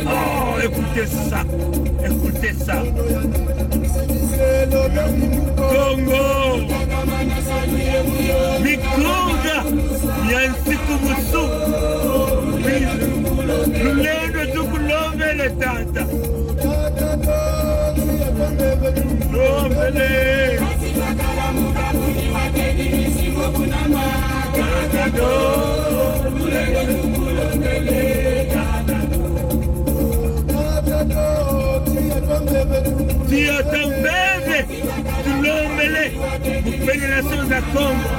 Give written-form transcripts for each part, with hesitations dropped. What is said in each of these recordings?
Oh, écoutez ça, écoutez ça. Congo, Mikonga, Yansiku Musu, Lulendo Tukulombe le tata. Lombele. Tia tambebe, tulombele, fédération de Congo.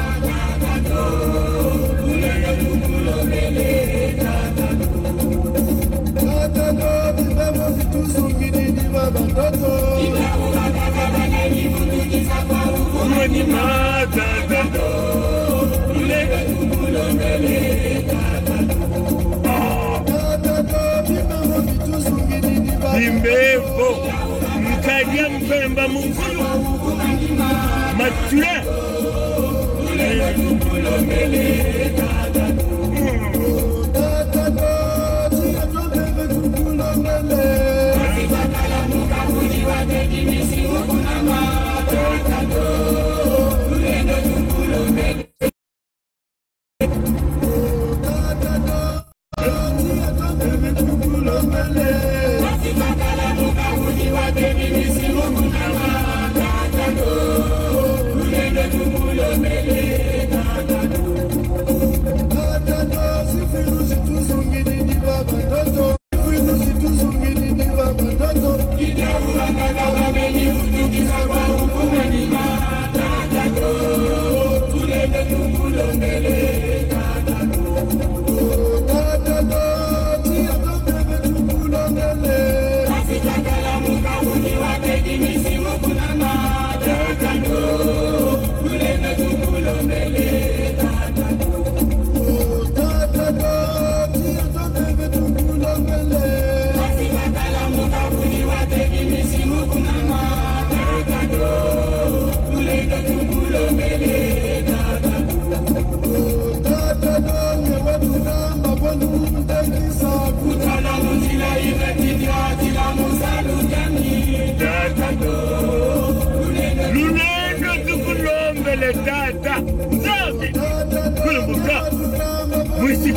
Imbevo, Mkadia Mpemba Mukulu, Matue.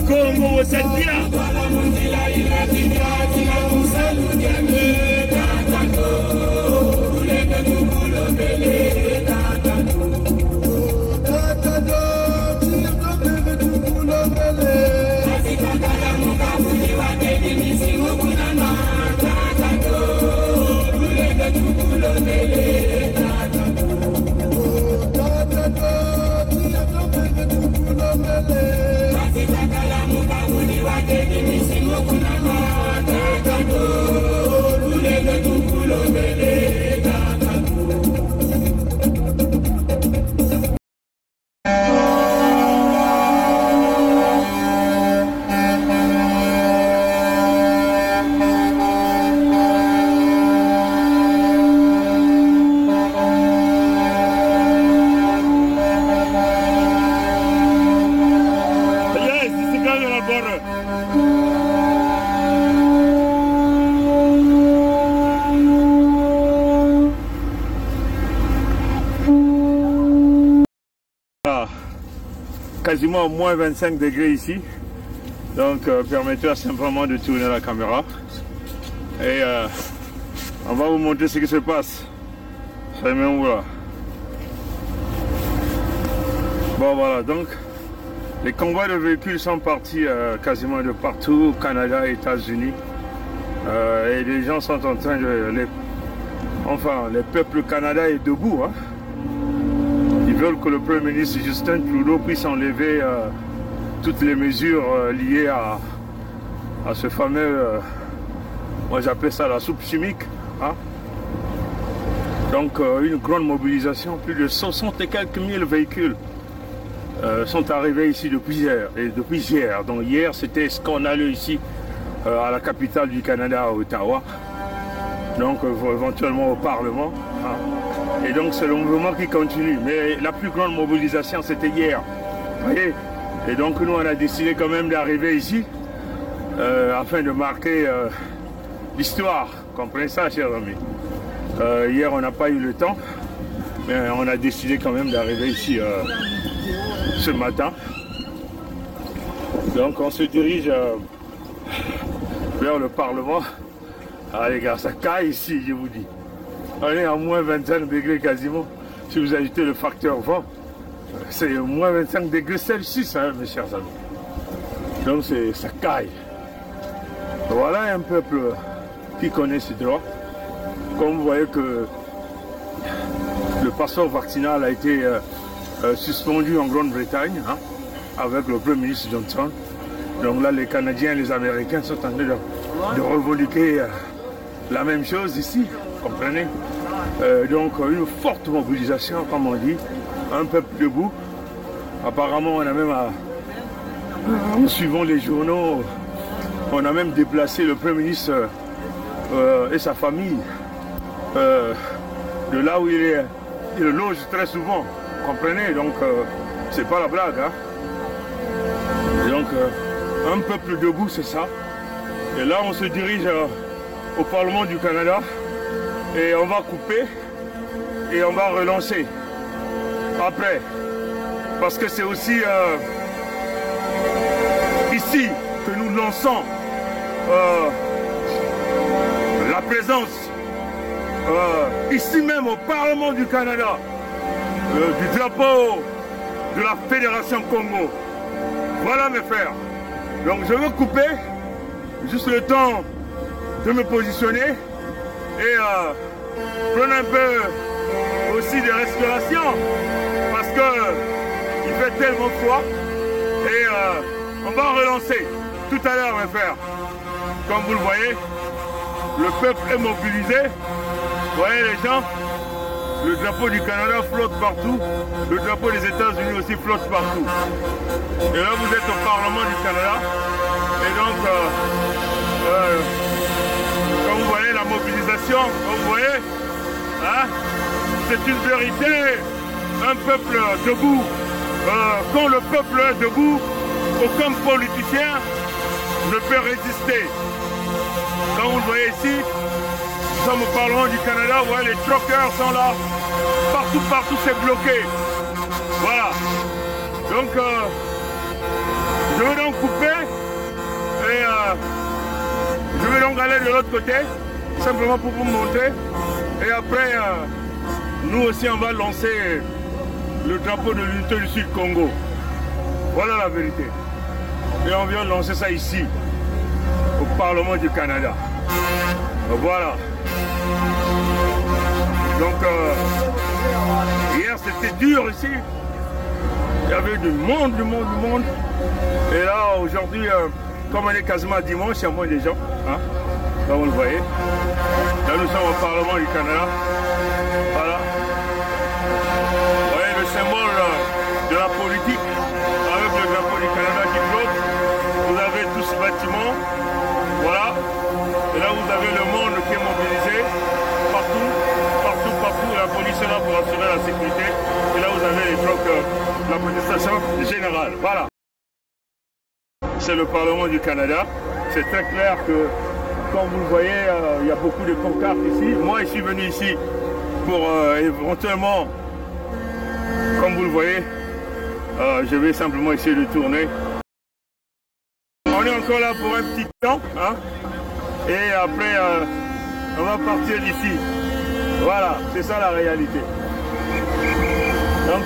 Congo Sadia. Quasiment moins 25 degrés ici, donc permettez simplement de tourner la caméra et on va vous montrer ce qui se passe. Ça met où là? Bon voilà, donc les convois de véhicules sont partis quasiment de partout, au Canada, États-Unis, et les gens sont en train de... le peuple Canada est debout, hein. Ils veulent que le Premier ministre Justin Trudeau puisse enlever toutes les mesures liées à ce fameux, moi j'appelle ça la soupe chimique, hein. Donc une grande mobilisation, plus de 60 et quelques mille véhicules sont arrivés ici depuis hier. Donc hier c'était scandaleux ici à la capitale du Canada, à Ottawa, donc éventuellement au Parlement, hein. Et donc c'est le mouvement qui continue. Mais la plus grande mobilisation, c'était hier. Vous voyez? Et donc nous, on a décidé quand même d'arriver ici afin de marquer l'histoire. Comprenez ça, chers amis. Hier, on n'a pas eu le temps, mais on a décidé quand même d'arriver ici ce matin. Donc on se dirige vers le Parlement. Ah les gars, ça caille ici, je vous dis. On est à moins 25 degrés quasiment. Si vous ajoutez le facteur vent, c'est moins 25 degrés Celsius, hein, mes chers amis. Donc ça caille. Voilà un peuple qui connaît ses droits. Comme vous voyez que le passeport vaccinal a été suspendu en Grande-Bretagne, hein, avec le Premier ministre Johnson. Donc là, les Canadiens et les Américains sont en train de revendiquer la même chose ici, comprenez? Donc une forte mobilisation, comme on dit, un peuple debout. Apparemment, on a même, en suivant les journaux, on a même déplacé le Premier ministre et sa famille de là où il loge très souvent, comprenez? Donc c'est pas la blague, hein? Donc un peuple debout, c'est ça. Et là, on se dirige au Parlement du Canada et on va couper et on va relancer après. Parce que c'est aussi ici que nous lançons la présence, ici même au Parlement du Canada, du drapeau de la Fédération Congo. Voilà mes frères. Donc je veux couper, juste le temps de me positionner et prendre un peu aussi de respiration parce que il fait tellement froid et on va relancer tout à l'heure mes frères. Comme vous le voyez, le peuple est mobilisé. Vous voyez les gens, le drapeau du Canada flotte partout, le drapeau des États-Unis aussi flotte partout. Et là vous êtes au Parlement du Canada et donc comme vous voyez la mobilisation, comme vous voyez, hein, c'est une vérité, un peuple debout. Quand le peuple est debout, aucun politicien ne peut résister. Comme vous le voyez ici, nous sommes au Parlement du Canada, vous voyez les truckers sont là, partout c'est bloqué. Voilà. Donc je vais donc couper et je vais donc aller de l'autre côté, simplement pour vous montrer. Et après, nous aussi on va lancer le drapeau de l'unité du Sud-Congo. Voilà la vérité. Et on vient de lancer ça ici, au Parlement du Canada. Voilà. Donc, hier c'était dur ici. Il y avait du monde. Et là, aujourd'hui, comme on est quasiment dimanche, il y a moins de gens. Hein? Là, vous le voyez. Là, nous sommes au Parlement du Canada. Voilà. Vous voyez le symbole de la politique avec le drapeau du Canada qui flotte. Vous avez tout ce bâtiment. Voilà. Et là, vous avez le monde qui est mobilisé. Partout. La police est là pour assurer la sécurité. Et là, vous avez les trucs, la protestation générale. Voilà. C'est le Parlement du Canada. C'est très clair que, comme vous le voyez, il y a beaucoup de pancartes ici. Moi, je suis venu ici pour éventuellement, comme vous le voyez, je vais simplement essayer de tourner. On est encore là pour un petit temps. Hein, et après, on va partir d'ici. Voilà, c'est ça la réalité. Donc,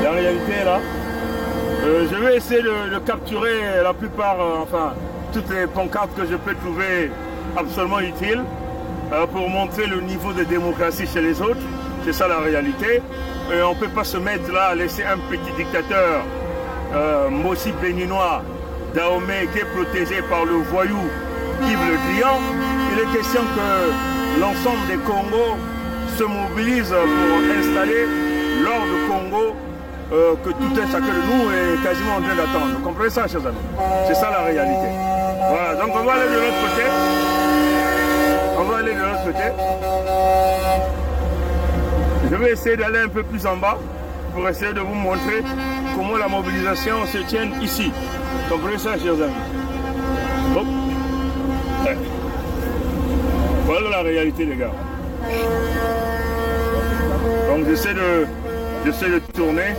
la réalité est là. Je vais essayer de capturer la plupart, enfin, toutes les pancartes que je peux trouver absolument utiles pour montrer le niveau de démocratie chez les autres. C'est ça la réalité. Et on ne peut pas se mettre là à laisser un petit dictateur, Mossi béninois, Dahomey, qui est protégé par le voyou Yves Le Drian. Il est question que l'ensemble des Congos se mobilise pour installer l'ordre Congo que tout un chacun de nous est quasiment en train d'attendre. Vous comprenez ça, chers amis? C'est ça la réalité. Voilà, donc on va aller de l'autre côté. On va aller de l'autre côté. Je vais essayer d'aller un peu plus en bas pour essayer de vous montrer comment la mobilisation se tient ici. Comprenez ça, chers amis? Hop. Ouais. Voilà la réalité, les gars. Donc j'essaie de tourner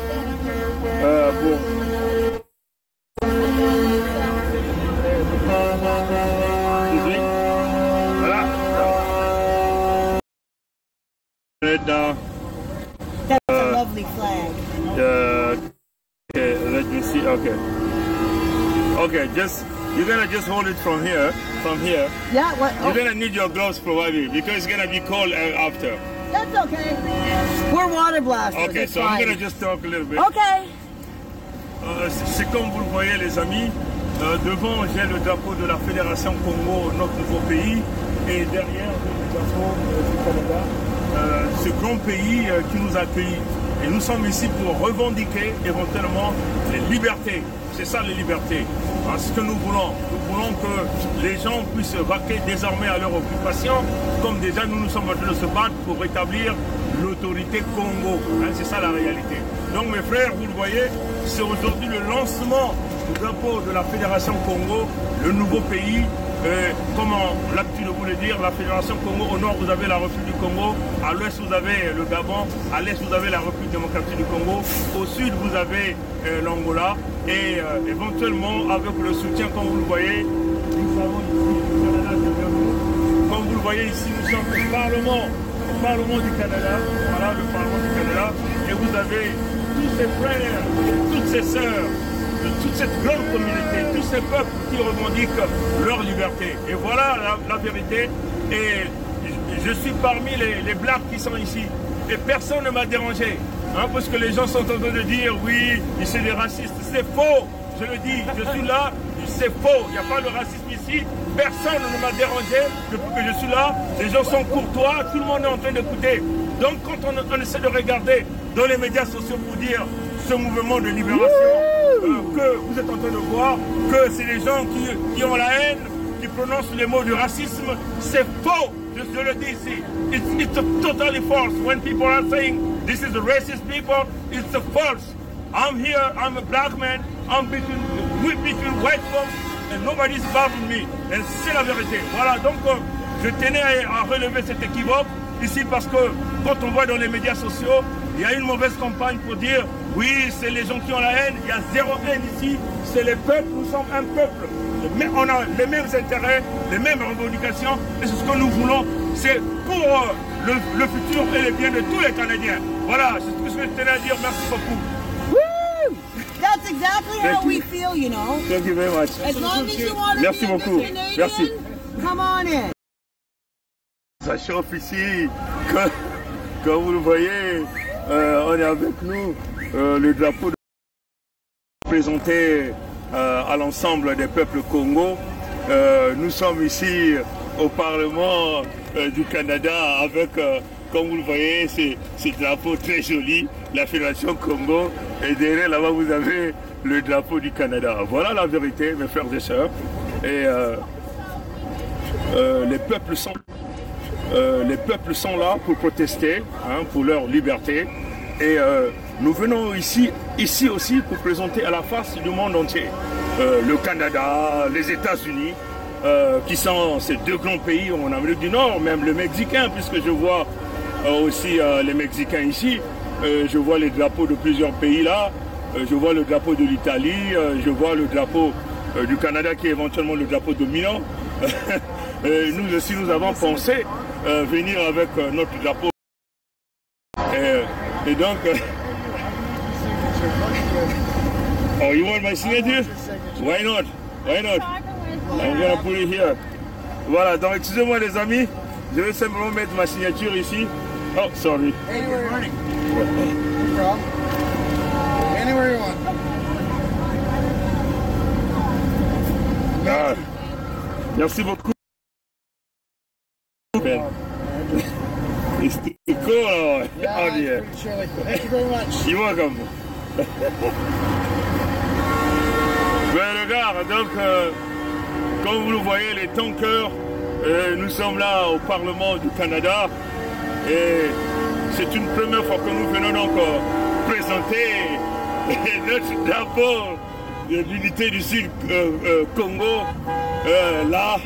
pour... Voilà. Dans... That's a lovely flag. Okay, let me see. Okay. Okay, you're gonna just hold it from here. Yeah, what? You're gonna need your gloves probably because it's gonna be cold after. That's okay. We're water blasters. Okay, so I'm gonna just talk a little bit. Okay. C'est comme vous le voyez, les amis. Devant, j'ai le drapeau de la Fédération Congo, notre nouveau pays, et derrière, j'ai le drapeau du Canada, ce grand pays qui nous accueille. Et nous sommes ici pour revendiquer éventuellement les libertés. C'est ça les libertés. Ce que nous voulons. Nous voulons que les gens puissent vaquer désormais à leur occupation, comme déjà nous sommes en train de se battre pour rétablir l'autorité Congo. C'est ça la réalité. Donc mes frères, vous le voyez, c'est aujourd'hui le lancement du drapeau de la Fédération Congo, le nouveau pays. Comme on a l'habitude de vous le dire, la Fédération Congo, au nord vous avez la République du Congo, à l'ouest vous avez le Gabon, à l'est vous avez la République démocratique du Congo, au sud vous avez l'Angola et éventuellement avec le soutien, comme vous le voyez, nous avons ici le Canada derrière nous. Comme vous le voyez ici, nous sommes au Parlement du Canada, voilà le Parlement du Canada, et vous avez tous ces frères, toutes ces sœurs, de toute cette grande communauté, tous ces peuples qui revendiquent leur liberté. Et voilà la vérité. Et je suis parmi les blacks qui sont ici. Et personne ne m'a dérangé. Parce que les gens sont en train de dire, oui, c'est des racistes. C'est faux. Je le dis, je suis là, c'est faux. Il n'y a pas de racisme ici. Personne ne m'a dérangé depuis que je suis là. Les gens sont courtois, tout le monde est en train d'écouter. Donc quand on essaie de regarder dans les médias sociaux pour dire ce mouvement de libération, que vous êtes en train de voir, que c'est les gens qui ont la haine, qui prononcent les mots du racisme, c'est faux. Je le dis ici. It's totally false. When people are saying this is the racist people, it's false. I'm here, I'm a black man, I'm between white folks, and nobody's bothering me. Et c'est la vérité. Voilà, donc je tenais à relever cet équivoque ici parce que quand on voit dans les médias sociaux, il y a une mauvaise campagne pour dire oui, c'est les gens qui ont la haine, il y a zéro haine ici, c'est les peuples, nous sommes un peuple. Mais on a les mêmes intérêts, les mêmes revendications, et c'est ce que nous voulons, c'est pour le futur et le bien de tous les Canadiens. Voilà, c'est tout ce que je tenais à dire, merci beaucoup. Woo! That's exactly how we feel, you know. Thank you very much. As long as you want to Merci be a beaucoup. Canadian, Merci. come on in. Ça chauffe ici, comme vous le voyez, on est avec nous, le drapeau présenté à l'ensemble des peuples Congo. Nous sommes ici au Parlement du Canada avec, comme vous le voyez, ce drapeau très joli, la Fédération Congo, et derrière là-bas vous avez le drapeau du Canada. Voilà la vérité, mes frères et sœurs. Et les peuples sont là pour protester, pour leur liberté. Et nous venons ici aussi pour présenter à la face du monde entier le Canada, les États-Unis, qui sont ces deux grands pays en Amérique du Nord, même le Mexicain, puisque je vois aussi les Mexicains ici. Je vois les drapeaux de plusieurs pays là. Je vois le drapeau de l'Italie, je vois le drapeau du Canada qui est éventuellement le drapeau dominant. Nous aussi, nous avons pensé venir avec notre drapeau. Et donc, oh, you want my signature? Why not? Why not? I'm gonna put it here. Voilà, donc excusez-moi les amis, je vais simplement mettre ma signature ici. Oh, sorry. Anywhere you want. No problem. Anywhere you want. Ah, merci beaucoup. Ben. It's cool. Yeah, Oh dear. pretty chilly. Thank you very much. You're welcome. Ben, regarde, donc, comme vous le voyez, les tankers, nous sommes là au Parlement du Canada et c'est une première fois que nous venons donc présenter notre drapeau de l'unité du Sud Congo, là,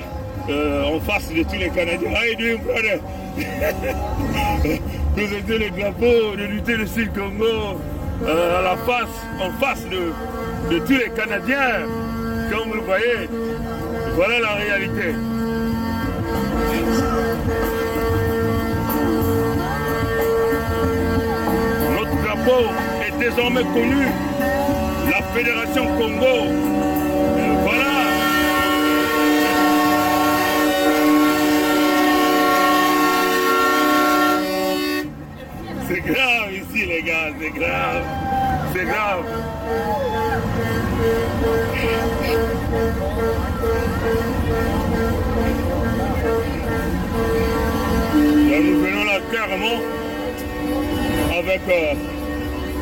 en face de tous les Canadiens. How you doing, brother? Présenter le drapeau de l'unité du Sud Congo en face de tous les Canadiens. Comme vous le voyez, voilà la réalité. Notre drapeau est désormais connu, la Fédération Congo. Voilà. C'est grave ici les gars, c'est grave. C'est grave. Là, nous venons là carrément avec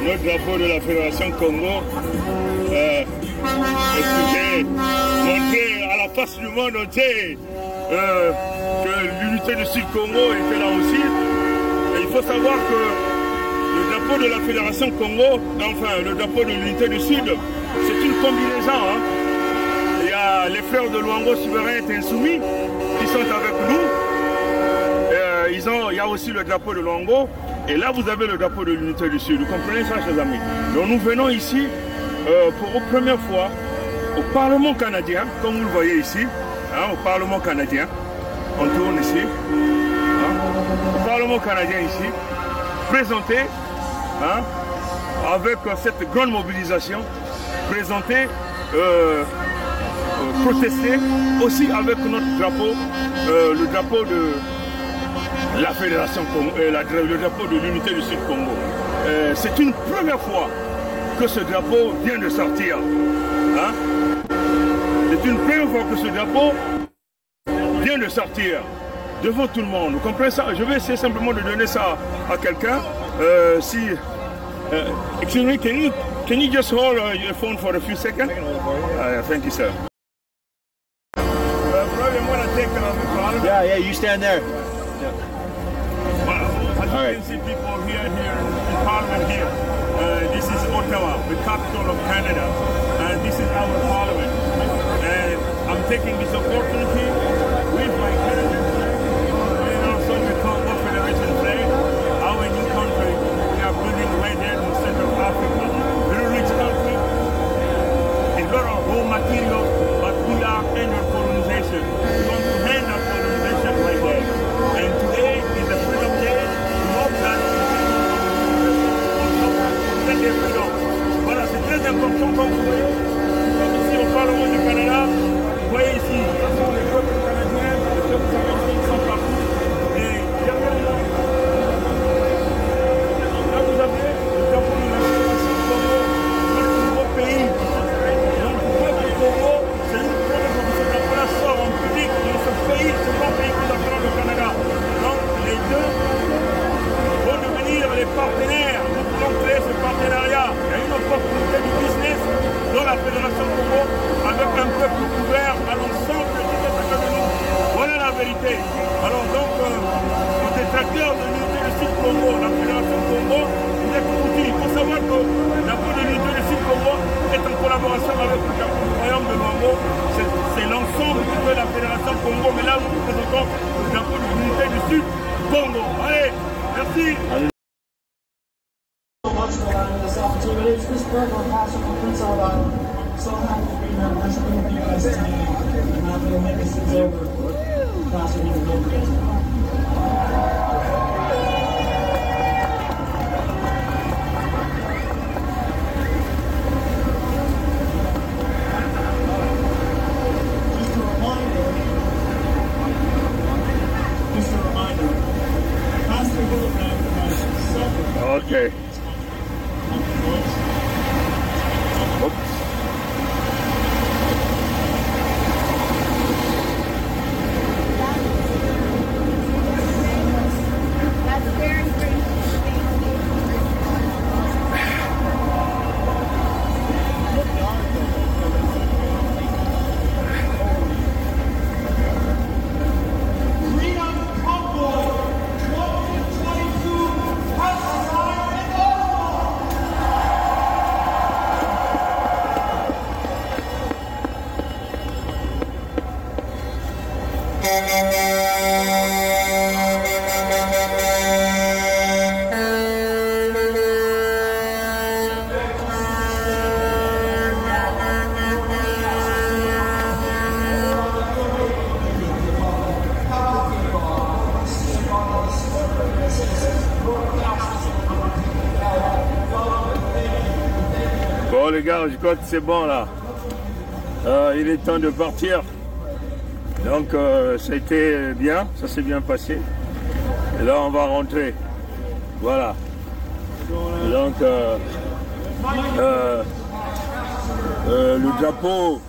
notre drapeau de la Fédération Congo. Écoutez, montrer à la face du monde entier que l'unité du Sud Congo était là aussi. Et il faut savoir que le drapeau de la Fédération Congo, enfin le drapeau de l'unité du Sud, c'est une combinaison. Hein. Il y a les frères de Luango souverains et insoumis qui sont avec nous. Il y a aussi le drapeau de Luango. Et là, vous avez le drapeau de l'unité du Sud. Vous comprenez ça, chers amis? Donc nous venons ici pour la première fois au Parlement canadien, comme vous le voyez ici, hein, au Parlement canadien. On tourne ici. Hein, au Parlement canadien ici, présenté hein, avec cette grande mobilisation, présenté, protester aussi avec notre drapeau, le drapeau de la Fédération Congo, le drapeau de l'unité du Sud Congo. C'est une première fois que ce drapeau vient de sortir. Hein? C'est une première fois que ce drapeau vient de sortir devant tout le monde. Vous comprenez ça? Je vais essayer simplement de donner ça à quelqu'un. Excuse me, can you just hold your phone for a few seconds? Thank you, sir. Yeah, you stand there. Wow. As you can see people here in Parliament here. This is Ottawa, the capital of Canada. And this is our Parliament. And I'm taking this opportunity with my Canadian flag and also the Congo Federation flag, our new country we are building right there in the center of Africa. Very rich country, a lot of raw material, but we are under colonization. We want to end our colonization right there. And today is the Freedom Day. We hope that voilà, c'est très important comme vous voyez. Ici au Parlement du Canada, vous voyez ici, ce sont les peuples canadiens, les peuples canadiens qui sont partout. Et derrière moi, là vous avez le drapeau de la Fédération Congo, notre nouveau pays. Donc le peuple Congo, c'est une première fois que ce drapeau-là sort en public dans ce pays, ce grand pays que nous appelons le Canada. Donc les deux vont devenir les partenaires. Nous voulons créer ce partenariat. Il y a une opportunité du business dans la Fédération Congo avec un peuple ouvert à l'ensemble de toute cette économie. Voilà la vérité. Alors donc, les détracteurs de l'unité du Sud Congo, la Fédération Congo, vous êtes outils. Il faut savoir que la peau de l'unité du Sud Congo est en collaboration avec le royaume de Luango. C'est l'ensemble de la Fédération Congo. Mais là, nous vous présentons le drapeau de l'unité du Sud Congo. Allez, merci. This opportunity. Chris Berger, pastor from Prince Albert. So happy to be here and worshiping with you guys today. I'm not going to make this things over. Pastor, you can go for it. Okay. Bon les gars, je crois que c'est bon là. Il est temps de partir. Donc ça a été bien, ça s'est bien passé. Et là on va rentrer. Voilà. Donc le drapeau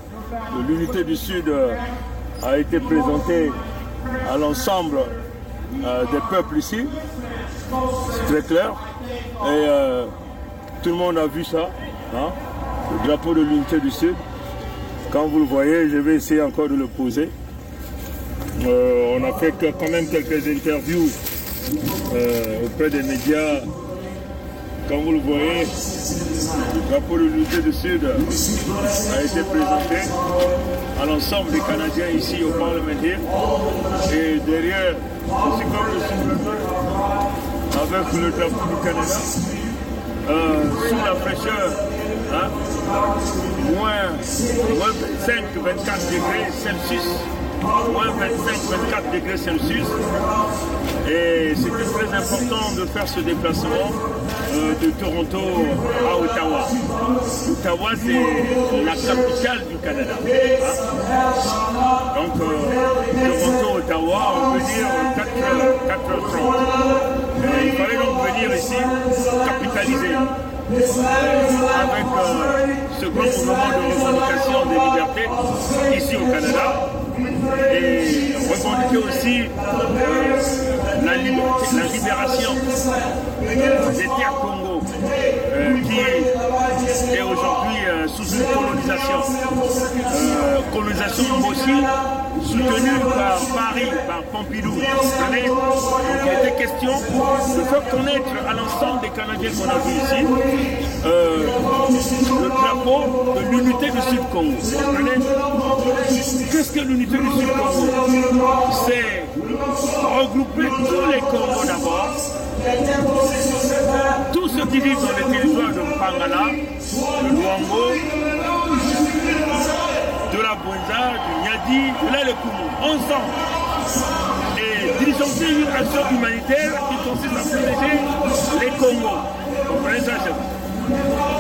de l'unité du Sud a été présenté à l'ensemble des peuples ici. C'est très clair. Et tout le monde a vu ça. Hein? Le drapeau de l'unité du Sud. Quand vous le voyez, je vais essayer encore de le poser. On a fait quand même quelques interviews auprès des médias. Comme vous le voyez, le drapeau de l'unité du Sud a été présenté à l'ensemble des Canadiens ici au Parlement Hill. Et derrière, aussi comme le sous-drapeau, avec le drapeau du Canada, sous la fraîcheur, hein, moins 25-24 degrés Celsius. Moins 25-24 degrés Celsius. Et c'était très important de faire ce déplacement de Toronto à Ottawa. Ottawa, c'est la capitale du Canada. Hein? Donc, Toronto-Ottawa, on peut dire 4h30. Et il fallait donc venir ici capitaliser avec ce grand mouvement de revendication des libertés ici au Canada. Et revendiquer aussi la libération des terres Congo qui est aujourd'hui sous une colonisation aussi soutenue par Paris, par Pompidou. Donc il était question de faire connaître à l'ensemble des Canadiens qu'on a vu ici le drapeau de l'unité du Sud-Congo. Qu'est-ce que l'unité du Sud-Congo? C'est regrouper tous les Congos d'abord, tous ceux qui vivent dans les territoires de Pangala, de Luango, de la Bouenza, du Niadi, de l'Alekoumou, ensemble, et diligenter une action humanitaire qui consiste à protéger les Congos. Vous comprenez ça?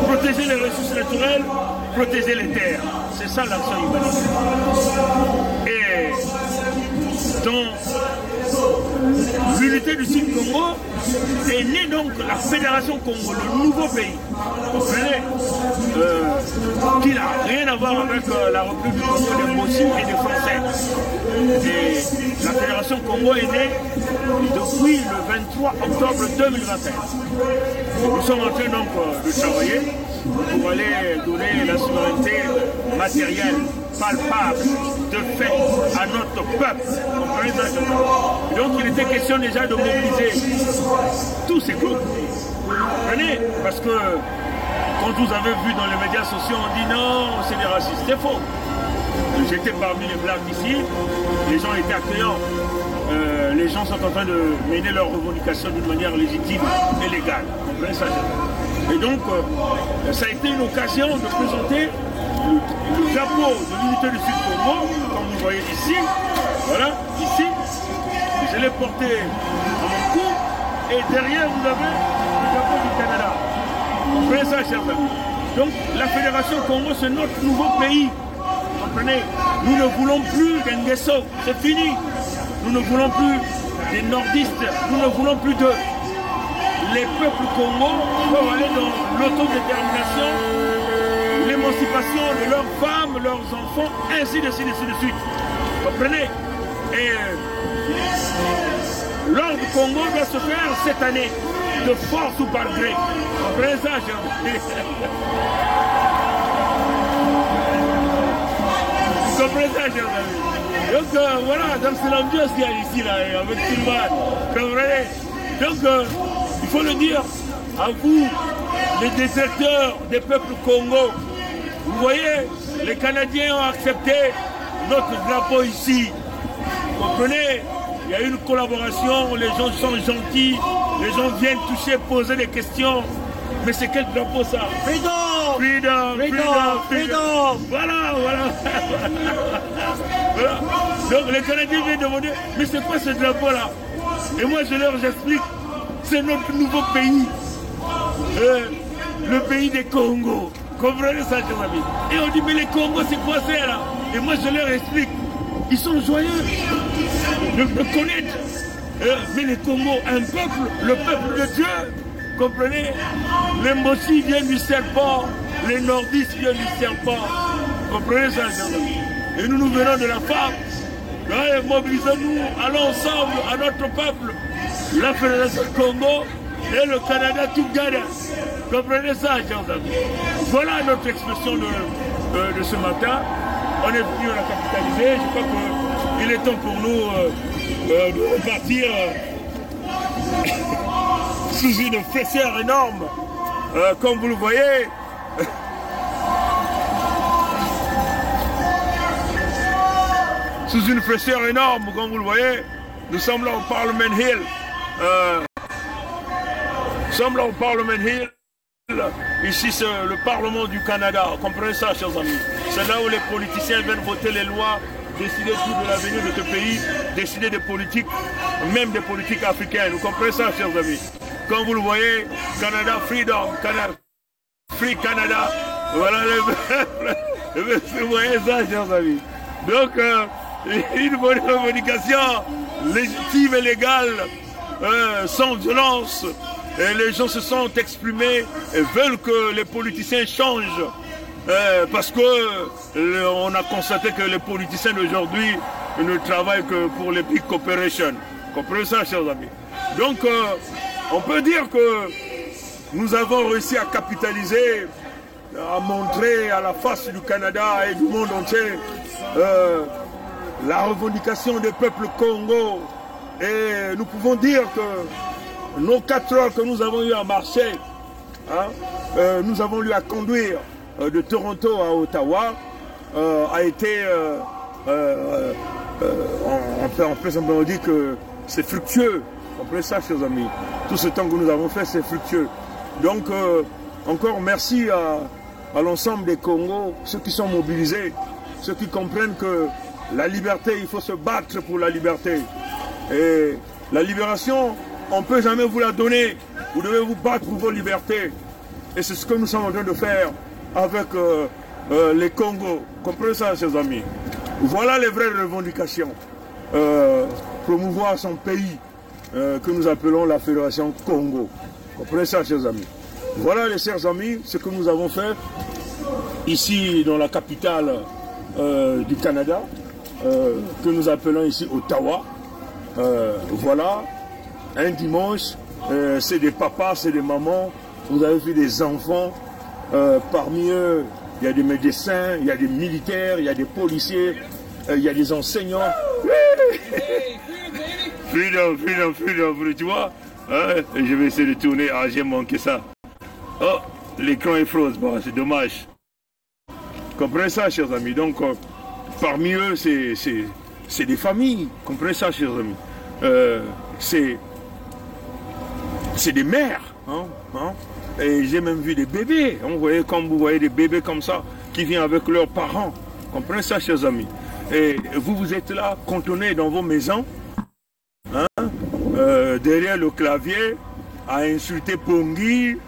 Protéger les ressources naturelles, protéger les terres. C'est ça l'action humanitaire. Et dans l'unité du Sud-Congo est née donc la Fédération Congo, le nouveau pays. Vous comprenez qui n'a rien à voir avec la République du Congo des Mossou et des Français. Et la Fédération Congo est née depuis le 23 octobre 2021. Nous sommes en train donc de travailler pour aller donner la souveraineté matérielle, palpable, de fait à notre peuple. Donc il était question déjà de mobiliser tous ces groupes. Vous comprenez? Parce que quand vous avez vu dans les médias sociaux, on dit non, c'est des racistes. C'est faux. J'étais parmi les Blacks ici, les gens étaient accueillants. Les gens sont en train de mener leurs revendications d'une manière légitime et légale. Vous comprenez ça? Et donc, ça a été une occasion de présenter le drapeau de l'unité du Sud-Congo, comme vous voyez ici. Voilà, ici. Je l'ai porté à mon cou. Et derrière, vous avez le drapeau du Canada. Vous comprenez ça, chers amis? Donc, la Fédération Congo, c'est notre nouveau pays. Vous comprenez? Nous ne voulons plus des Nguesso. C'est fini. Nous ne voulons plus des nordistes. Nous ne voulons plus d'eux. Les peuples Congo peuvent aller dans l'autodétermination, l'émancipation de leurs femmes, leurs enfants, ainsi de suite, ainsi de suite. Vous comprenez? Et l'ordre du Congo doit se faire cette année, de force ou par gré. Vous comprenez ça, vous comprenez ça, chers amis? Donc voilà, c'est l'ambiance qu'il y a ici, là, avec tout le monde. Vous comprenez? Donc, il faut le dire à vous, les déserteurs des peuples Congo. Vous voyez, les Canadiens ont accepté notre drapeau ici. Vous comprenez? Il y a une collaboration, les gens sont gentils, les gens viennent toucher, poser des questions. Mais c'est quel drapeau ça? Freedom! Freedom! Freedom! Freedom! Voilà, voilà. Voilà. Donc les Canadiens viennent demander, mais c'est quoi ce drapeau-là? Et moi j'explique. C'est notre nouveau pays, le pays des Congo. Comprenez ça, chers amis. Et on dit, mais les Congos, c'est quoi ça là? Et moi, je leur explique. Ils sont joyeux de connaître. Mais les Congos, un peuple, le peuple de Dieu, comprenez? Les Mossi viennent du serpent, les nordistes viennent du serpent. Comprenez ça, chers amis. Et nous, nous venons de la femme. Mobilisons-nous, allons ensemble à notre peuple. La Fédération Congo et le Canada tout gagne. Comprenez ça, chers amis. Voilà notre expression de ce matin. On est venu, on a capitalisé. Je crois qu'il est temps pour nous de repartir sous une fraîcheur énorme. Comme vous le voyez. Sous une fraîcheur énorme, comme vous le voyez. Nous sommes là au Parliament Hill. Nous sommes là au Parliament Hill. Ici, c'est le Parlement du Canada. Comprenez ça, chers amis. C'est là où les politiciens viennent voter les lois, décider tout de l'avenir de ce pays, décider des politiques, même des politiques africaines. Vous comprenez ça, chers amis. Comme vous le voyez, Canada Freedom, Free Canada. Voilà le vous voyez ça, chers amis. Donc, une bonne revendication légitime et légale, sans violence. Et les gens se sont exprimés et veulent que les politiciens changent. Parce qu'on a constaté que les politiciens d'aujourd'hui ne travaillent que pour les big corporations. Comprenez ça, chers amis. Donc, on peut dire que nous avons réussi à capitaliser, à montrer à la face du Canada et du monde entier la revendication des peuples Congo. Et nous pouvons dire que nos 4 heures que nous avons eu à marcher, nous avons eu à conduire de Toronto à Ottawa, a été, on peut simplement dire que c'est fructueux. Comprenez ça, chers amis. Tout ce temps que nous avons fait, c'est fructueux. Donc, encore merci à l'ensemble des Congos, ceux qui sont mobilisés, ceux qui comprennent que la liberté, il faut se battre pour la liberté. Et la libération, on ne peut jamais vous la donner. Vous devez vous battre pour vos libertés. Et c'est ce que nous sommes en train de faire avec les Congos. Comprenez ça, chers amis. Voilà les vraies revendications. Promouvoir son pays, que nous appelons la Fédération Congo. Comprenez ça, chers amis. Voilà, les chers amis, ce que nous avons fait ici dans la capitale du Canada, que nous appelons ici Ottawa. Voilà. Un dimanche, c'est des papas, c'est des mamans, vous avez vu des enfants, parmi eux, il y a des médecins, il y a des militaires, il y a des policiers, il y a des enseignants. Freedom, tu vois, je vais essayer de tourner, j'ai manqué ça. Oh, l'écran est froze, bon, c'est dommage. Comprenez ça, chers amis, donc, parmi eux, c'est des familles, comprenez ça, chers amis. C'est des mères, et j'ai même vu des bébés, comme vous voyez des bébés comme ça, qui viennent avec leurs parents, comprenez ça, chers amis. Et vous êtes là, cantonnés dans vos maisons, derrière le clavier, à insulter Pongi,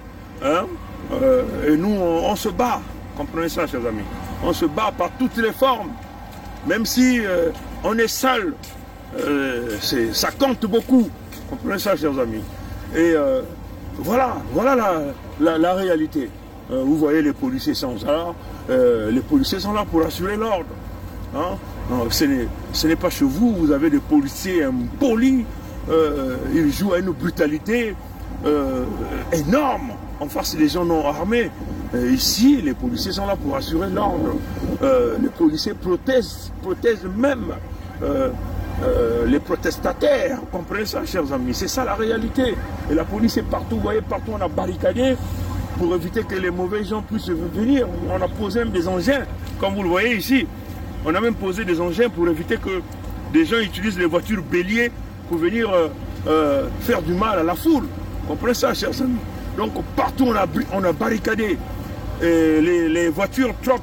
et nous, on se bat, comprenez ça, chers amis. On se bat par toutes les formes, même si on est seul, ça compte beaucoup, comprenez ça, chers amis. Et voilà la réalité. Vous voyez, les policiers sont là. Les policiers sont là pour assurer l'ordre. Ce n'est pas chez vous. Vous avez des policiers impolis. Ils jouent à une brutalité énorme en face des gens non armés. Ici, les policiers sont là pour assurer l'ordre. Les policiers protestent même. Les protestataires, comprenez ça, chers amis, c'est ça la réalité. Et la police est partout, vous voyez, partout on a barricadé pour éviter que les mauvais gens puissent venir. On a posé même des engins, comme vous le voyez ici. On a même posé des engins pour éviter que des gens utilisent les voitures béliers pour venir faire du mal à la foule. Comprenez ça, chers amis. Donc partout on a barricadé. Et les voitures truck,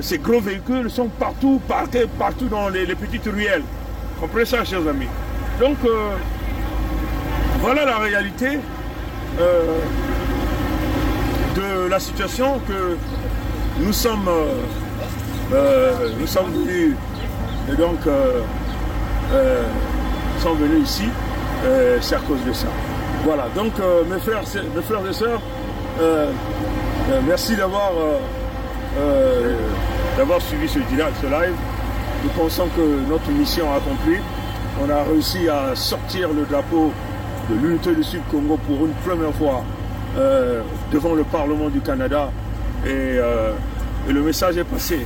ces gros véhicules sont partout, parqués partout dans les petites ruelles. Comprenez ça, chers amis. Donc, voilà la réalité de la situation que nous sommes venus et donc sont venus ici, c'est à cause de ça. Voilà, donc mes frères et sœurs, merci d'avoir suivi ce live. Nous pensons que notre mission accomplie. On a réussi à sortir le drapeau de l'unité du Sud-Congo pour une première fois devant le Parlement du Canada et le message est passé.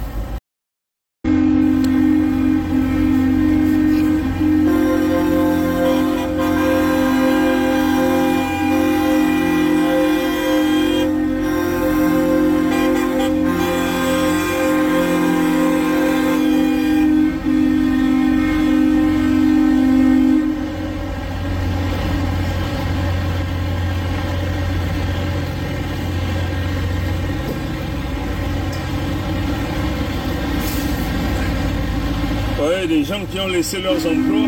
Des gens qui ont laissé leurs emplois.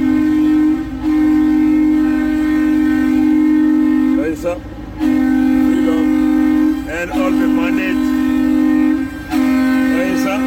Vous voyez ça? And all the money. Vous voyez ça?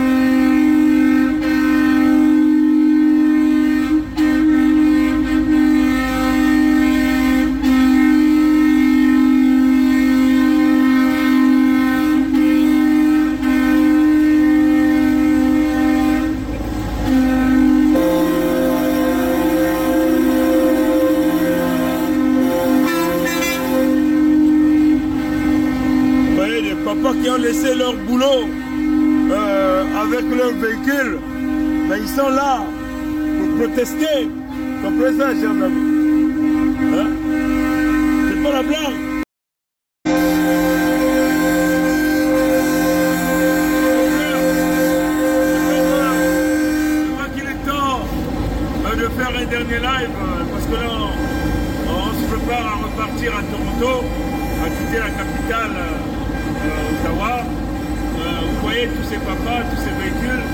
Qui ont laissé leur boulot avec leur véhicule, mais ils sont là pour protester. Comprenez ça, chers amis? Hein? C'est pas la blague. Je crois qu'il est temps de faire un dernier live parce que là on se prépare à repartir à Toronto, à quitter la capitale. Ottawa, vous voyez tous ces papas, tous ces véhicules,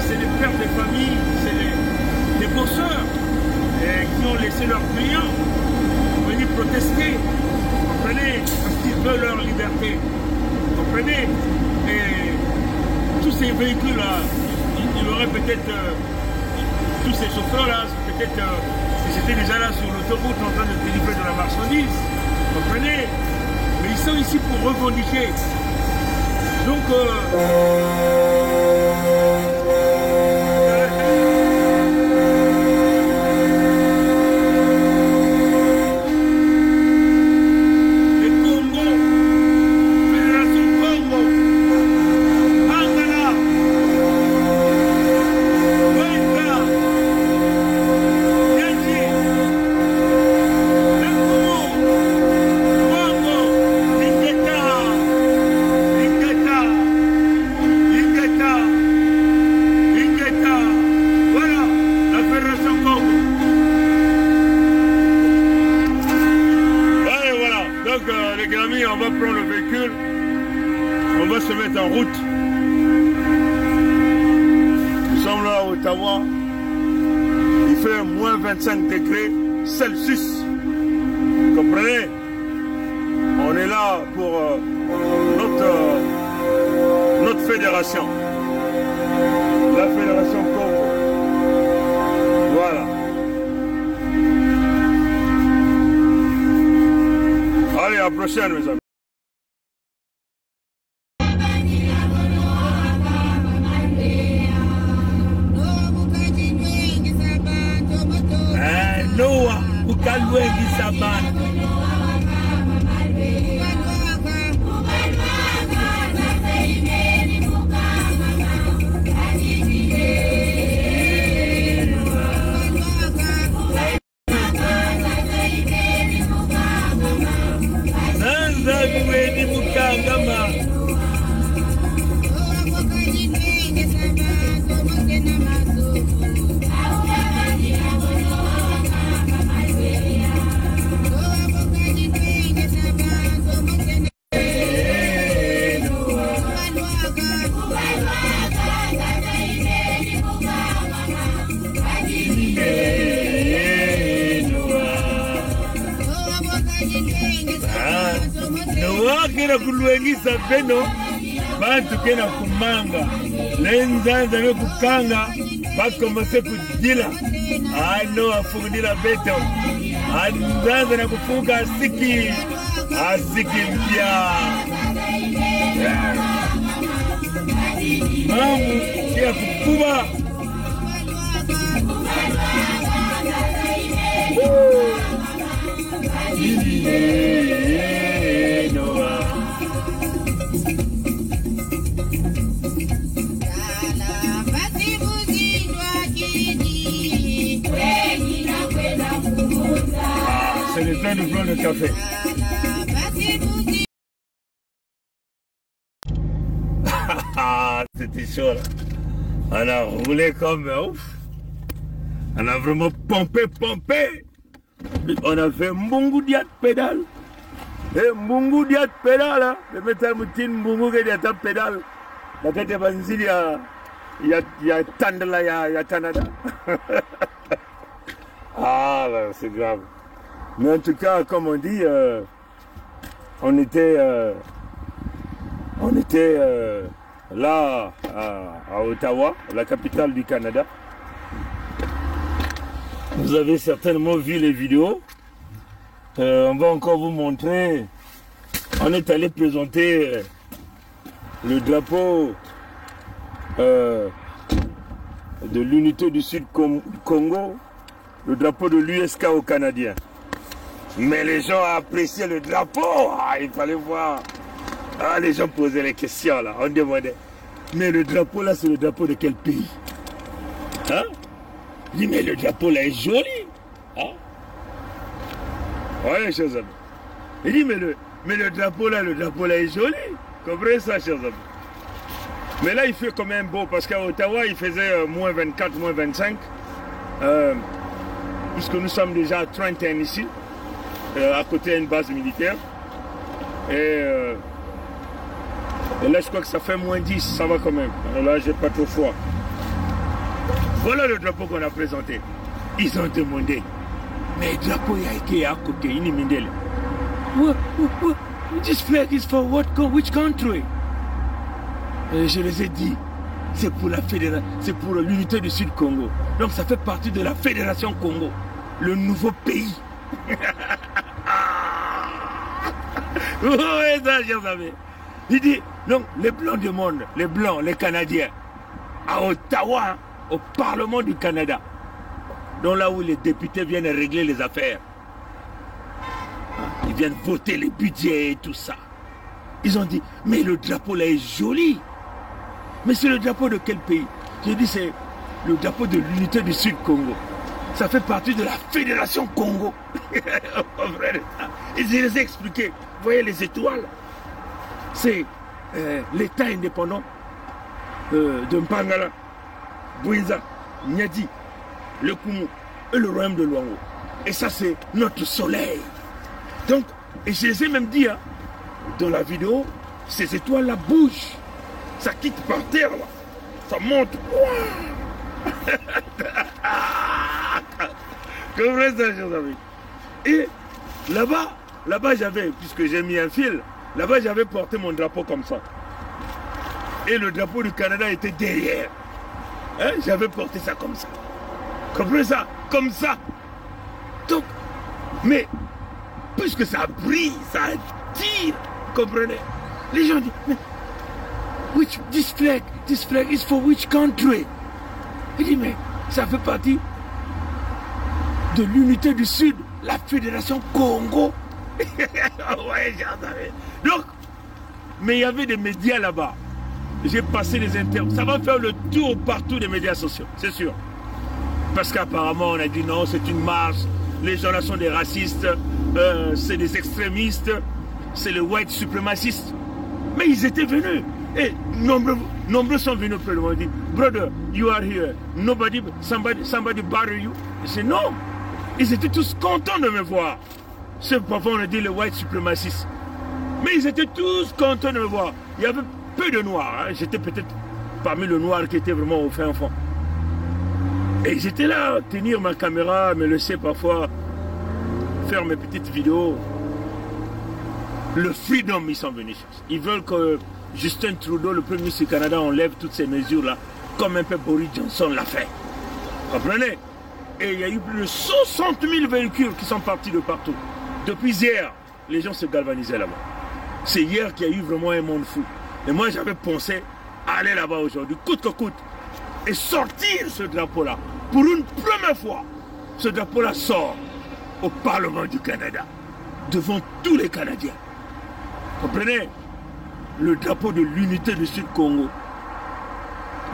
c'est les pères des familles, c'est les bosseurs qui ont laissé leurs clients venir protester, vous comprenez, parce qu'ils veulent leur liberté, vous comprenez, et tous ces véhicules-là, il aurait peut-être, tous ces chauffeurs-là, peut-être, ils étaient déjà là sur l'autoroute en train de délivrer de la marchandise, vous comprenez. Mais ils sont ici pour revendiquer. Donc, les Congo, Fédération Congo, Angola, Rwanda, Yandi, on va prendre le véhicule, on va se mettre en route. Nous sommes là à Ottawa, il fait moins 25 degrés Celsius. Vous comprenez? On est là pour notre fédération, la fédération Congo. Voilà. Allez, à la prochaine, mes amis. Noah, ukalwengi sabana. bakera kuluengisa beno bantu kena kumanga nenzanza me kukanga bakomase kudila ano afundila beto anzanza na kufuka asiki mpya mamu kia kukuba c'est le temps de prendre le café. C'était chaud là. On a roulé comme ouf. On a vraiment pompé. On a fait mbungu diat pédale. Et mbungu diat pédale. Le métal moutin mbungu diat pédale. La tête est banzili il y a Tandala, il y a Canada. Ah là, c'est grave. Mais en tout cas, comme on dit, on était là à Ottawa, la capitale du Canada. Vous avez certainement vu les vidéos. On va encore vous montrer. On est allé présenter le drapeau de l'unité du Sud Congo, le drapeau de l'USK aux Canadiens. Mais les gens ont apprécié le drapeau. Ah, il fallait voir. Ah, les gens posaient les questions là. On demandait. Mais le drapeau là, c'est le drapeau de quel pays? Hein? Il dit, mais le drapeau là est joli. Hein? Ouais, chers amis. Il dit, mais le drapeau là est joli. Comprenez ça, chers amis. Mais là, il fait quand même beau parce qu'à Ottawa, il faisait moins 24, moins 25. Puisque nous sommes déjà à Trenton ici. À côté d'une base militaire. Et là, je crois que ça fait moins 10, ça va quand même. Alors là, j'ai pas trop froid. Voilà le drapeau qu'on a présenté. Ils ont demandé, mais le drapeau est à côté, il est mindel. This flag is for which country? Et je les ai dit, c'est pour la fédération, c'est pour l'unité du Sud Congo. Donc ça fait partie de la Fédération Congo, le nouveau pays. Oui, ça, je savais. Il dit, donc, les Blancs du monde, les Blancs, les Canadiens, à Ottawa, au Parlement du Canada, donc là où les députés viennent régler les affaires. Ils viennent voter les budgets et tout ça. Ils ont dit, mais le drapeau là est joli. Mais c'est le drapeau de quel pays? J'ai dit, c'est le drapeau de l'unité du Sud Congo. Ça fait partie de la Fédération Congo. Et je les ai expliqué. Vous voyez les étoiles? C'est l'État indépendant de Mpangala, Bouinza, Nyadi, le Koumou et le royaume de Luango. Et ça, c'est notre soleil. Donc, et je les ai même dit, hein, dans la vidéo, ces étoiles-là bougent. Ça quitte par terre, là. Ça monte. Comprenez ça, chers amis. Et là-bas, j'avais, puisque j'ai mis un fil, là-bas, j'avais porté mon drapeau comme ça. Et le drapeau du Canada était derrière. Hein? J'avais porté ça comme ça. Comprenez ça? Comme ça. Donc, mais, puisque ça brille, ça tire, comprenez? Les gens disent, mais, this flag is for which country? Il dit, mais, ça fait partie de l'unité du Sud, la Fédération Congo. Ouais, j'en savais. Donc, mais il y avait des médias là-bas. J'ai passé les interviews. Ça va faire le tour partout des médias sociaux, c'est sûr. Parce qu'apparemment, on a dit non, c'est une marche. Les gens là sont des racistes, c'est des extrémistes, c'est les white suprémacistes. Mais ils étaient venus. Et nombreux sont venus près de moi. Ils disent, brother, you are here. Somebody bother you? Je dis non. Ils étaient tous contents de me voir. C'est parfois on a dit les white suprémacistes. Mais ils étaient tous contents de me voir. Il y avait peu de noirs. Hein. J'étais peut-être parmi les noirs qui étaient vraiment au fin fond. Et j'étais là, tenir ma caméra, me laisser parfois faire mes petites vidéos. Le freedom, ils sont venus chercher. Ils veulent que Justin Trudeau, le Premier ministre du Canada, enlève toutes ces mesures-là, comme un peu Boris Johnson l'a fait. Comprenez? Et il y a eu plus de 60 000 véhicules qui sont partis de partout. Depuis hier, les gens se galvanisaient là-bas. C'est hier qu'il y a eu vraiment un monde fou. Et moi, j'avais pensé aller là-bas aujourd'hui, coûte que coûte, et sortir ce drapeau-là. Pour une première fois, ce drapeau-là sort au Parlement du Canada, devant tous les Canadiens. Comprenez? Le drapeau de l'unité du Sud-Congo.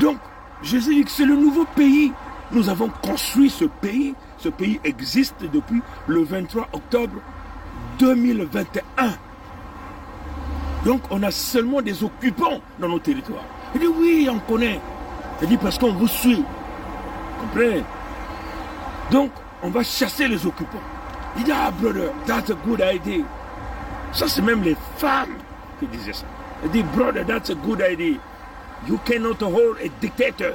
Donc, je dis que c'est le nouveau pays. Nous avons construit ce pays. Ce pays existe depuis le 23 octobre 2021. Donc, on a seulement des occupants dans nos territoires. Il dit, oui, on connaît. Il dit, parce qu'on vous suit. Comprenez? Donc, on va chasser les occupants. Il dit, ah, brother, that's a good idea. Ça, c'est même les femmes qui disaient ça. Il dit, brother, that's a good idea. You cannot hold a dictator.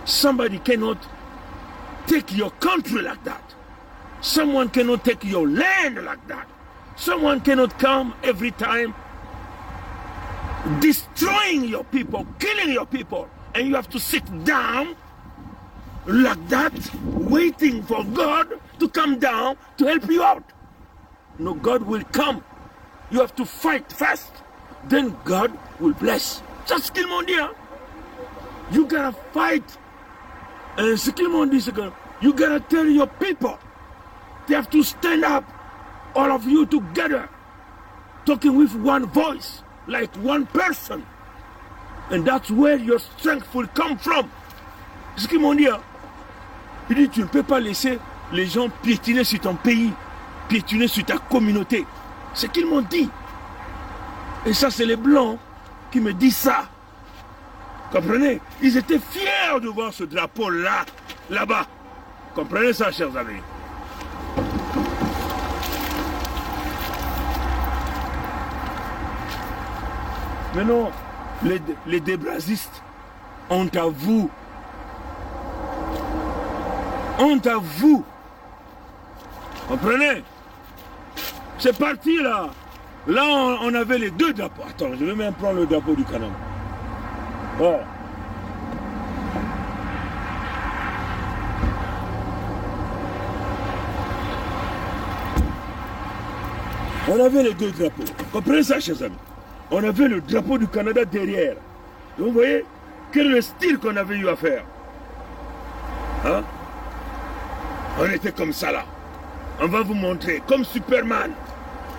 Somebody cannot take your country like that. Someone cannot take your land like that. Someone cannot come every time destroying your people, killing your people, and you have to sit down like that, waiting for God to come down to help you out. No, God will come. You have to fight first, then God will bless. C'est ce qu'ils m'ont dit. Hein? You gotta fight. Et ce qu'ils m'ont dit, c'est que you gotta tell your people. They have to stand up, all of you together, talking with one voice, like one person. And that's where your strength will come from. C'est ce qu'ils m'ont dit. Hein? Il dit, tu ne peux pas laisser les gens piétiner sur ton pays, piétiner sur ta communauté. C'est ce qu'ils m'ont dit. Et ça, c'est les Blancs qui me disent ça. Comprenez? Ils étaient fiers de voir ce drapeau-là, là-bas. Comprenez ça, chers amis? Maintenant, les débrasistes, honte à vous. Honte à vous. Comprenez? C'est parti là. Là, on avait les deux drapeaux. Attends, je vais même prendre le drapeau du Canada. Voilà. On avait les deux drapeaux. Comprenez ça, chers amis? On avait le drapeau du Canada derrière. Et vous voyez quel est le style qu'on avait eu à faire. Hein? On était comme ça là. On va vous montrer. Comme Superman.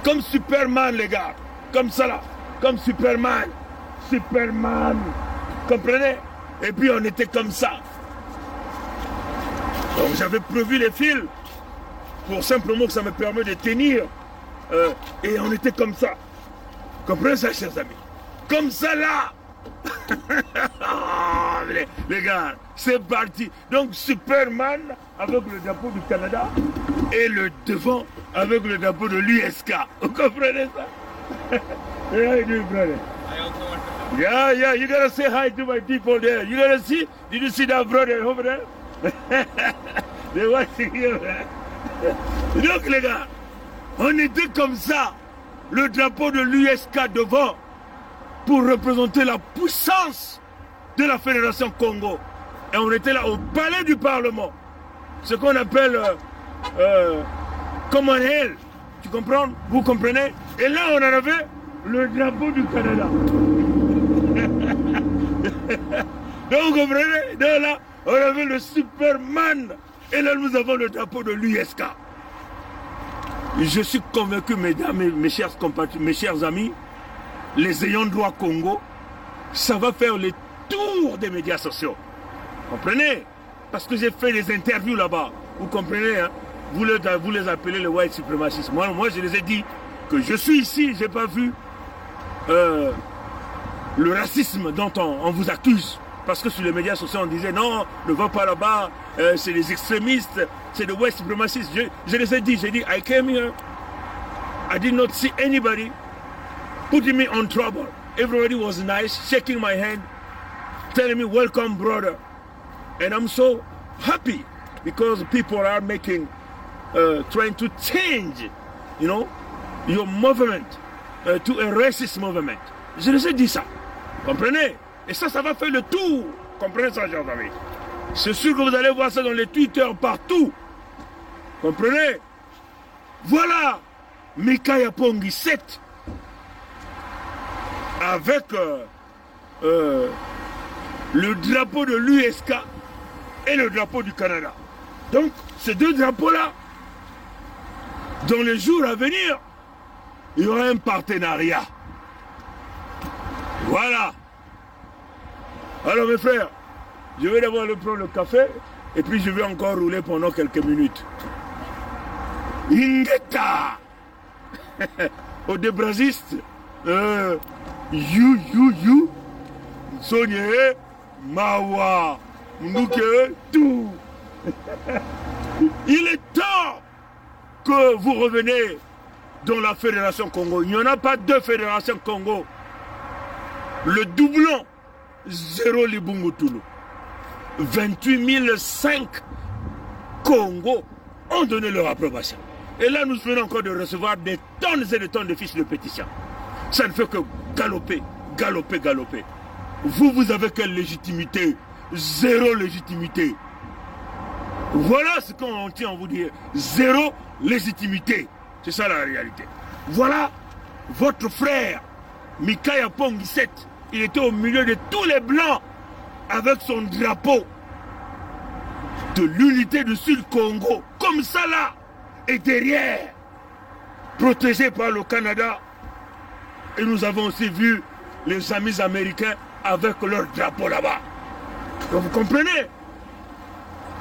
Comme Superman, les gars. Comme ça là. Comme Superman. Superman. Comprenez? Et puis on était comme ça. Donc j'avais prévu les fils. Pour simplement que ça me permet de tenir. Et on était comme ça. Comprenez ça, chers amis? Comme ça là. les gars, c'est parti. Donc Superman avec le drapeau du Canada et le devant avec le drapeau de l'USK. Vous comprenez ça? Yeah, brother. Yeah, you gotta say hi to my people there. You gotta see, did you see that brother over there? They're watching you. Donc les gars, on était comme ça, le drapeau de l'USK devant, pour représenter la puissance de la Fédération Congo. Et on était là au palais du Parlement. Ce qu'on appelle Common Hill. Tu comprends? Vous comprenez? Et là, on en avait le drapeau du Canada. Donc, vous comprenez? Donc là, on avait le Superman. Et là, nous avons le drapeau de l'USK. Je suis convaincu, mesdames, mes chers compatriotes, mes chers amis, les ayants droit Congo, ça va faire le tour des médias sociaux. Comprenez? Parce que j'ai fait des interviews là-bas. Vous comprenez, hein? Vous les appelez les white suprémacistes. Moi, je les ai dit que je suis ici, je n'ai pas vu le racisme dont on vous accuse. Parce que sur les médias sociaux, on disait non, ne va pas là-bas, c'est des extrémistes, c'est des white suprémacistes. Je les ai dit, j'ai dit, I came here, I did not see anybody putting me on trouble. Everybody was nice, shaking my hand, telling me, welcome, brother. And I'm so happy because people are making, trying to change, you know, your movement. to a racist movement. Je les ai dit ça. Comprenez? Et ça va faire le tour. Comprenez ça, Jean-David? C'est sûr que vous allez voir ça dans les Twitter partout. Comprenez? Voilà Mikaya Pongi 7 avec le drapeau de l'USK et le drapeau du Canada. Donc, ces deux drapeaux-là, dans les jours à venir, il y aura un partenariat. Voilà. Alors mes frères, je vais d'abord aller prendre le café et puis je vais encore rouler pendant quelques minutes. Ingeta au débrasiste, you, Sonye, Mawa, Mouke, tout. Il est temps que vous revenez dans la Fédération Congo. Il n'y en a pas deux fédérations Congo. Le doublon, 0 Libungu Toulou. 28 005 Congo ont donné leur approbation. Et là, nous venons encore de recevoir des tonnes et des tonnes de fiches de pétition. Ça ne fait que galoper. Vous avez quelle légitimité? Zéro légitimité. Voilà ce qu'on tient à vous dire. Zéro légitimité. C'est ça la réalité. Voilà votre frère, Mikaya Pongi 7. Il était au milieu de tous les Blancs avec son drapeau de l'unité du Sud-Congo. Comme ça là. Et derrière, protégé par le Canada. Et nous avons aussi vu les amis américains avec leur drapeau là-bas. Donc vous comprenez?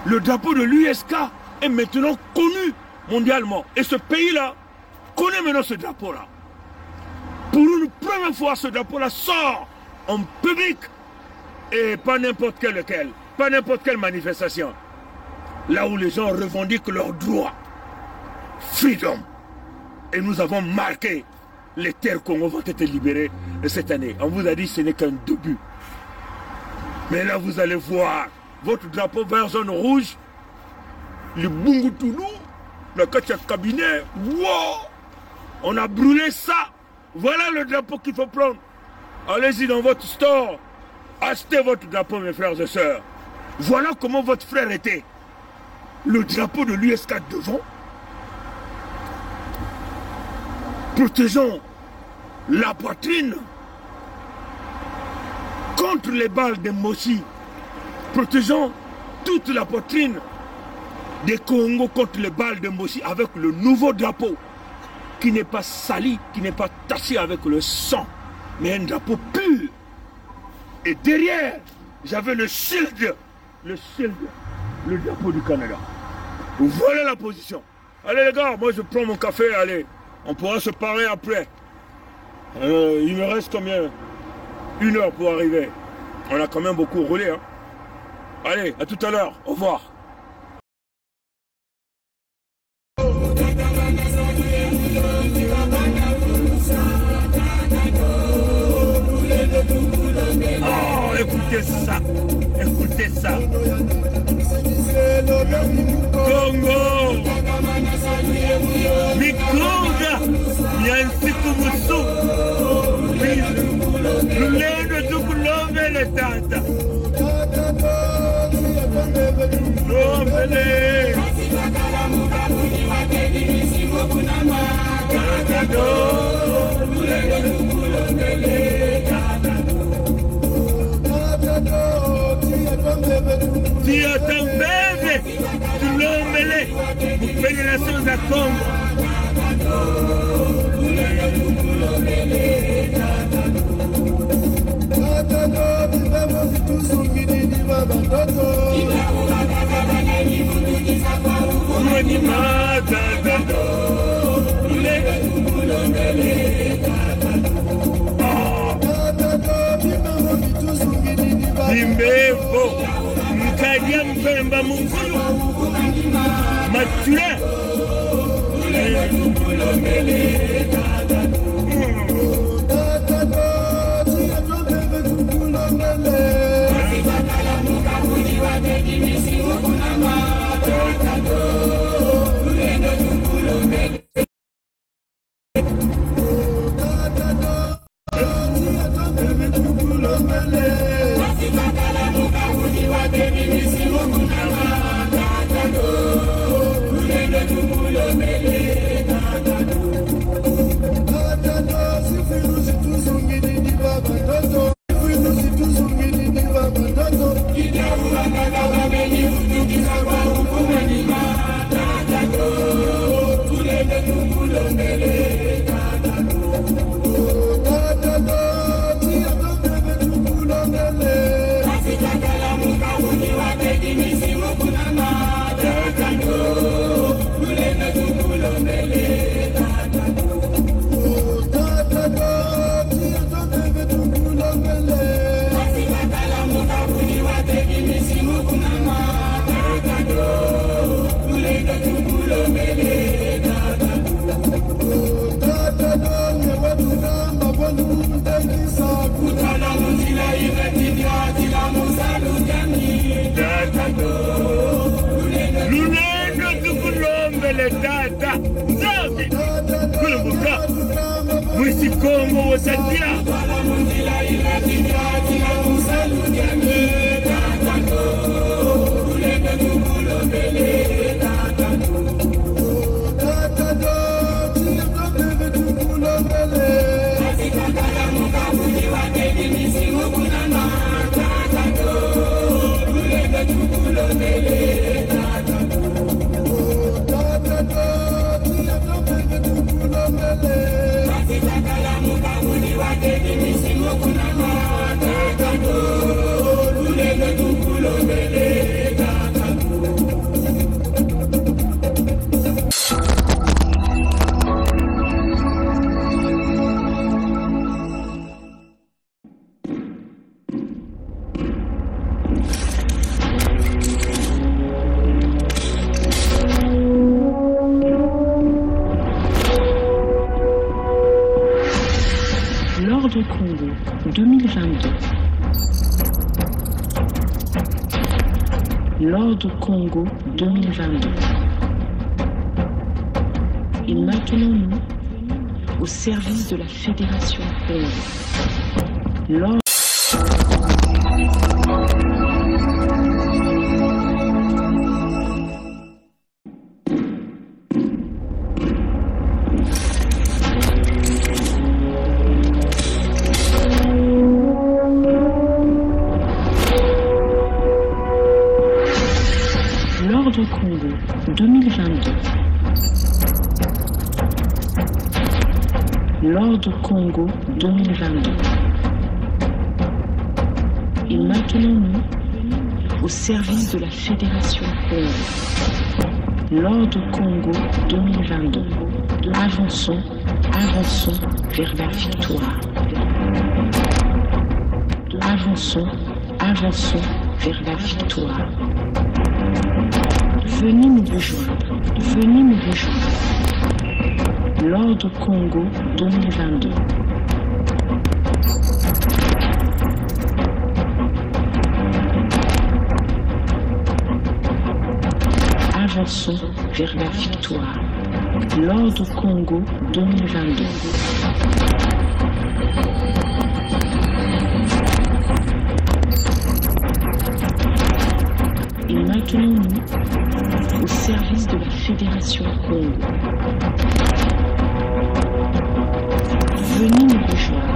Le drapeau de l'USK est maintenant connu mondialement. Et ce pays-là connaît maintenant ce drapeau-là. Pour une première fois, ce drapeau-là sort en public. Et pas n'importe lequel. Pas n'importe quelle manifestation. Là où les gens revendiquent leurs droits. Freedom. Et nous avons marqué les terres Congo vont être libérées cette année. On vous a dit que ce n'est qu'un début. Mais là vous allez voir votre drapeau vert, jaune, rouge, le Bungu Toulou, le Katia Cabinet. Wow! On a brûlé ça. Voilà le drapeau qu'il faut prendre. Allez-y dans votre store. Achetez votre drapeau, mes frères et sœurs. Voilà comment votre frère était. Le drapeau de l'USK devant. Protégeons la poitrine contre les balles de Moshi. Protégeons toute la poitrine des Congo contre les balles de Moshi avec le nouveau drapeau qui n'est pas sali, qui n'est pas taché avec le sang, mais un drapeau pur. Et derrière, j'avais le shield, le drapeau du Canada. Voilà la position. Allez les gars, moi je prends mon café, allez. On pourra se parler après. Il me reste combien? 1 heure pour arriver. On a quand même beaucoup roulé. Hein. Allez, à tout à l'heure. Au revoir. Oh, écoutez ça. Écoutez ça. Congo. Mikonga. Yansiku Musu. Lulendo tukulombe le tata. Lombele. Tia tambebe. Tulombele. Fédération de Congo. Imbevo Mkadia Mpemba Mukulu Matura Kongo wasatia L'Ordre Congo 2022. L'Ordre Congo 2022. Et maintenant nous, au service de la Fédération Congo. L'Ordre Congo 2022. L'Ordre Congo 2022. Et maintenant nous, au service de la Fédération Congo. L'Ordre Congo 2022. Avançons, avançons vers la victoire. Avançons, avançons vers la victoire. Venez nous rejoindre, venez nous rejoindre. L'Ordre Congo 2022. Avançons vers la victoire. L'Ordre Congo 2022. Et maintenant nous, au service de la Fédération Congo. Venez nous rejoindre.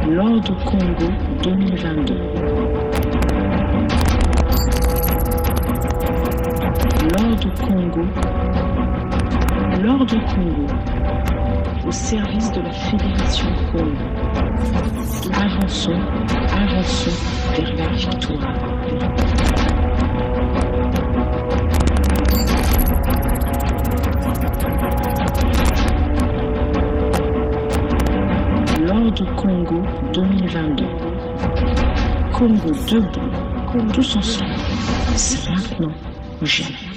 L'Ordre Congo 2022. L'Ordre Congo. L'Ordre Congo. Au service de la Fédération Congo. Avançons, avançons vers la victoire. L'Ordre Congo 2022. Congo debout, tous ensemble. C'est maintenant ou jamais.